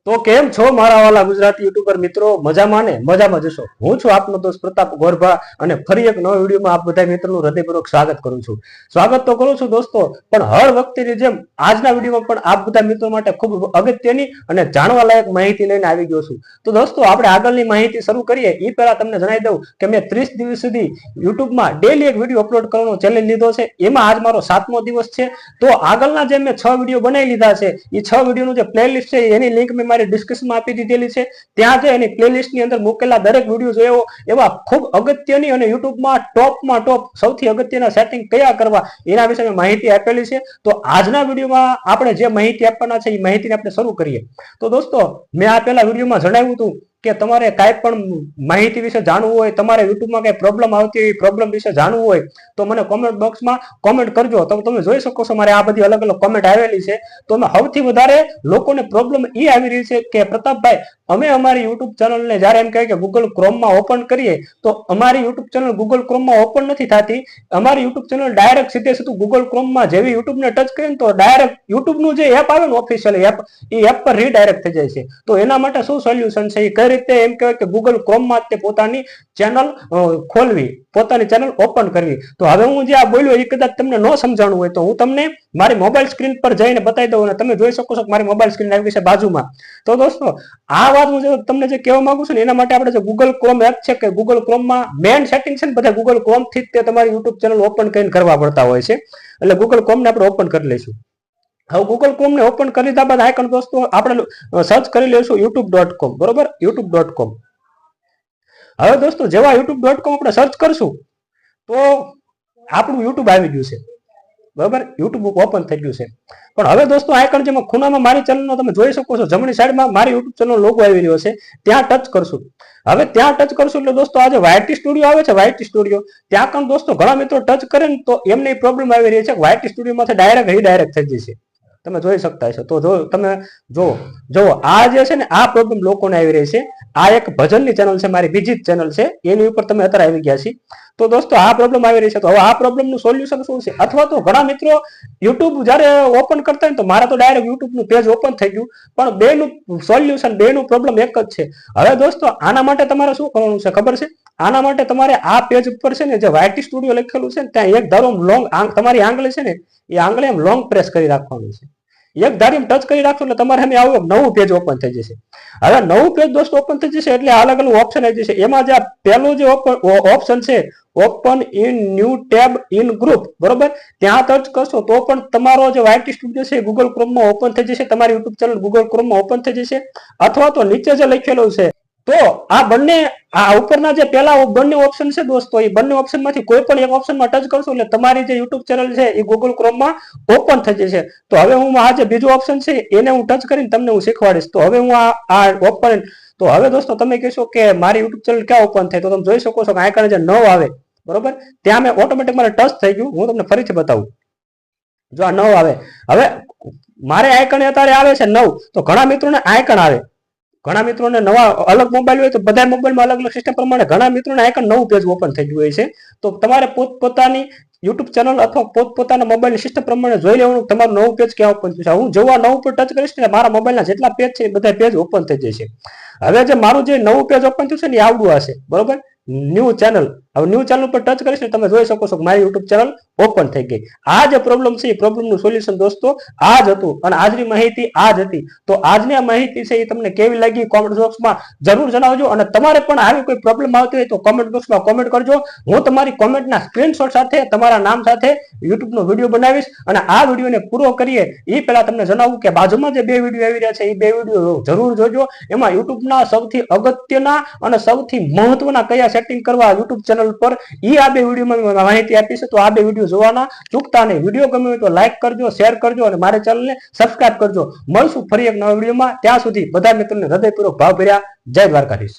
તો કેમ છો મારા વાલા ગુજરાતી યુટ્યુબર મિત્રો? મજામાં ને? મજામાં જશો. હું છું આપનો દોસ્ત પ્રતાપ ગોરભા અને ફરી એક નવા વિડીયોમાં આપ બધા મિત્રોનું હૃદયપૂર્વક સ્વાગત કરું છું. સ્વાગત તો કરું છું દોસ્તો, પણ હર વખતેની જેમ આજના વિડીયોમાં પણ આપ બધા મિત્રો માટે ખૂબ અગત્યની અને જાણવા લાયક માહિતી લઈને આવી ગયો છું. તો દોસ્તો આપણે આગળની માહિતી શરૂ કરીએ એ પહેલા તમને જણાવી દઉં કે મેં 30 દિવસ સુધી યુટ્યુબમાં ડેલી એક વિડીયો અપલોડ કરવાનો ચેલેન્જ લીધો છે. એમાં આજ મારો 7મો દિવસ છે. તો આગળના જે મેં 6 વિડીયો બનાવી લીધા છે એ 6 વિડીયોનું જે પ્લેલિસ્ટ છે એની લિંક મેં મારી ડિસ્ક્રિપ્શનમાં આપી દીધેલી છે. ત્યાં જે એની પ્લેલિસ્ટની અંદર મૂકેલા દરેક વિડીયો જોયો એવા ખૂબ અગત્યની અને યુટ્યુબમાં ટોપમાં ટોપ સૌથી અગત્યના સેટિંગ કયા કરવા એના વિશે મેં માહિતી આપેલી છે. તો આજના વિડીયોમાં આપણે જે માહિતી આપવાના છે એ માહિતીને આપણે શરૂ કરીએ. તો દોસ્તો મેં આ પહેલા વિડીયોમાં જણાવ્યું હતું કે તમારે કાંઈ પણ માહિતી વિશે જાણવું હોય, તમારે યુટ્યુબમાં કઈ પ્રોબ્લેમ આવતી હોય, પ્રોબ્લેમ વિશે જાણવું હોય તો મને કોમેન્ટ બોક્સમાં કોમેન્ટ કરજો. તો તમે જોઈ શકો છો મારે આ બધી અલગ અલગ કોમેન્ટ આવેલી છે. તો અમે સૌથી વધારે લોકોને પ્રોબ્લેમ એ આવી રહી છે કે પ્રતાપભાઈ અમે અમારી યુટ્યુબ ચેનલને જ્યારે એમ કહે કે ગૂગલ ક્રોમમાં ઓપન કરીએ તો અમારી યુટ્યુબ ચેનલ ગૂગલ ક્રોમમાં ઓપન નથી થતી. અમારી યુટ્યુબ ચેનલ ડાયરેક્ટ સીધે સીધું ગૂગલ ક્રોમમાં જેવી યુટ્યુબને ટચ કરીને તો ડાયરેક્ટ યુટ્યુબનું જે એપ આવે ને ઓફિશિયલ એપ એ એપ પર રીડાયરેક્ટ થઈ જાય છે. તો એના માટે શું સોલ્યુશન છે? એ કઈ રીતે એમ કહેવાય કે ગૂગલ ક્રોમમાં તે પોતાની ચેનલ ખોલવી, પોતાની ચેનલ ઓપન કરવી. તો હવે હું જે આ બોલ્યો એ કદાચ તમને ન સમજાણું હોય તો હું તમને મારી મોબાઈલ સ્ક્રીન પર જઈને બતાવી દઉં અને તમે જોઈ શકો છો કે મારી મોબાઈલ સ્ક્રીન આવી છે બાજુમાં. તો દોસ્તો આ વાત હું તમને જે કહેવા માંગુ છું ને એના માટે આપણે જે ગૂગલ ક્રોમ એપ છે કે ગૂગલ ક્રોમમાં મેઇન સેટિંગ છે ને બધા ગૂગલ ક્રોમ થી જ તે તમારી યુટ્યુબ ચેનલ ઓપન કરીને કરવા પડતા હોય છે. એટલે ગૂગલ ક્રોમને આપણે ઓપન કરી લઈશું. હવે ગૂગલ ક્રોમને ઓપન કરી લીધા બાદ આઈકન દોસ્તો આપણે સર્ચ કરી લઈશું youtube.com. બરોબર, youtube.com. હવે દોસ્તો જેવા youtube.com આપણે સર્ચ કરશું તો આપણું યુટ્યુબ આવી ગયું છે. બરાબર, યુટ્યુબ ઓપન થઈ ગયું છે. પણ હવે દોસ્તો આઈકન જેમાં ખૂણામાં મારી ચેનલનો તમે જોઈ શકો છો જમણી સાઈડમાં મારી યુટ્યુબ ચેનલનો લોગો આવી રહ્યો છે, ત્યાં ટચ કરશું. હવે ત્યાં ટચ કરશું એટલે દોસ્તો આ જે YT સ્ટુડિયો આવે છે, YT સ્ટુડિયો, ત્યાં પણ દોસ્તો ઘણા મિત્રો ટચ કરે ને તો એમને પ્રોબ્લેમ આવી રહી છે કે YT સ્ટુડિયોમાંથી ડાયરેક્ટ રીડાયરેક્ટ થઈ જશે. તમે જોઈ શકતા હશો. તો જો તમે જો આ જે છે ને આ પ્રોબ્લેમ લોકોને આવી રહી છે. આ એક ભજનની ચેનલ છે, મારી બીજી જ ચેનલ છે, એની ઉપર તમે અત્યારે આવી ગયા છે. તો દોસ્તો આ પ્રોબ્લેમ આવી રહી છે. તો હવે આ પ્રોબ્લેમનું સોલ્યુશન શું છે? અથવા તો ઘણા મિત્રો યુટ્યુબ જયારે ઓપન કરતા હોય તો મારા તો ડાયરેક્ટ યુટ્યુબનું પેજ ઓપન થઈ ગયું, પણ બેનું સોલ્યુશન, બેનું પ્રોબ્લેમ એક જ છે. હવે દોસ્તો આના માટે તમારે શું કરવાનું છે ખબર છે? આના માટે તમારે આ પેજ ઉપર છે ને જે YT સ્ટુડિયો લખેલું છે ને ત્યાં એક ધારો લોંગ તમારી આંગળી છે ને એ આંગળી એમ લોંગ પ્રેસ કરી રાખવાનું છે. એક ધારી ટચ કરી રાખશો એટલે તમારે સામે આવું નવું પેજ ઓપન થઈ જશે. હવે નવું પેજ દોસ્તો ઓપન થઈ જશે એટલે અલગ અલગ ઓપ્શન આવી જશે. એમાં જે પહેલું જે ઓપ્શન છે open in new tab in group, બરોબર, ત્યાં ટચ કરશો તો પણ તમારો જે YT સ્ટુડિયો છે ગૂગલ ક્રોમમાં ઓપન થઈ જશે, તમારી યુટ્યુબ ચેનલ ગૂગલ ક્રોમમાં ઓપન થઈ જશે. અથવા તો નીચે જે લખેલું છે તો આ બંને આ ઉપરના જે પેલા બંને ઓપ્શન છે દોસ્તો એ બંને ઓપ્શન માંથી કોઈ પણ એક ઓપ્શનમાં ટચ કરશો એટલે તમારી જે યુટ્યુબ ચેનલ છે એ ગૂગલ ક્રોમમાં ઓપન થઈ જશે. તો હવે હું આ જે બીજો ઓપ્શન છે એને હું ટચ કરીને તમને હું શીખવાડીશ. તો હવે હું આ ઓપન, તો હવે દોસ્તો તમે કહેશો કે મારી યુટ્યુબ ચેનલ ક્યાં ઓપન થાય? તો તમે જોઈ શકો છો કે આઈકન જે 9 આવે, બરોબર, ત્યાં મેં ઓટોમેટિક મારે ટચ થઈ ગયું. હું તમને ફરીથી બતાવું. જો આ 9 આવે. હવે મારે આઈકન અત્યારે આવે છે 9. તો ઘણા મિત્રોને આઈકન આવે, ઘણા મિત્રોને નવા અલગ મોબાઈલ હોય તો બધા મોબાઈલમાં અલગ અલગ સિસ્ટમ પ્રમાણે ઘણા મિત્રોને આઈકન નવું પેજ ઓપન થઈ ગયું હોય છે. તો તમારે પોતપોતાની યુટ્યુબ ચેનલ અથવા પોતપોતાના મોબાઈલની સિસ્ટમ પ્રમાણે જોઈ લેવાનું તમારું નવું પેજ ક્યાં ઓપન થયું છે. હું જેવા નવું પર ટચ કરીશ ને મારા મોબાઈલના જેટલા પેજ છે એ બધા પેજ ઓપન થઈ જશે. હવે જે મારું જે નવું પેજ ઓપન થયું છે ને એ આવડું હશે, બરોબર, ન્યૂ ચેનલ. હવે ન્યૂ ચેનલ પર ટચ કરીશ ને તમે જોઈ શકો છો કે મારી યુટ્યુબ ચેનલ ઓપન થઈ ગઈ. આ જે પ્રોબ્લેમ છે એ પ્રોબ્લેમનું સોલ્યુશન દોસ્તો આ જ હતું અને આજની માહિતી આ જ હતી. તો આજની આ માહિતી છે એ તમને કેવી લાગી કોમેન્ટ બોક્સમાં જરૂર જણાવજો. અને તમારે પણ આવી કોઈ પ્રોબ્લેમ આવતી હોય તો કોમેન્ટ બોક્સમાં કોમેન્ટ કરજો. હું તમારી કોમેન્ટના સ્ક્રીનશોટ સાથે તમારા નામ સાથે યુટ્યુબનો વિડીયો બનાવીશ. અને આ વિડીયોને પૂરો કરીએ એ પહેલા તમને જણાવું કે બાજુમાં જે 2 વિડીયો આવી રહ્યા છે એ 2 વિડીયો જરૂર જોજો. એમાં યુટ્યુબના સૌથી અગત્યના અને સૌથી મહત્વના કયા સેટિંગ કરવા યુટ્યુબ ચેનલ પર એ આ 2 વિડીયોમાં માહિતી આપી છે. તો આ 2 વિડીયો જોવાના ચૂકતા નહીં. વિડીયો ગમે હોય તો લાઈક કરજો, શેર કરજો અને મારી ચેનલને સબસ્ક્રાઇબ કરજો. મળશું ફરી એક નવા વિડીયોમાં. ત્યાં સુધી બધા મિત્રોને હૃદયપૂર્વક ભાવભર્યા જય દ્વારકાધીશ.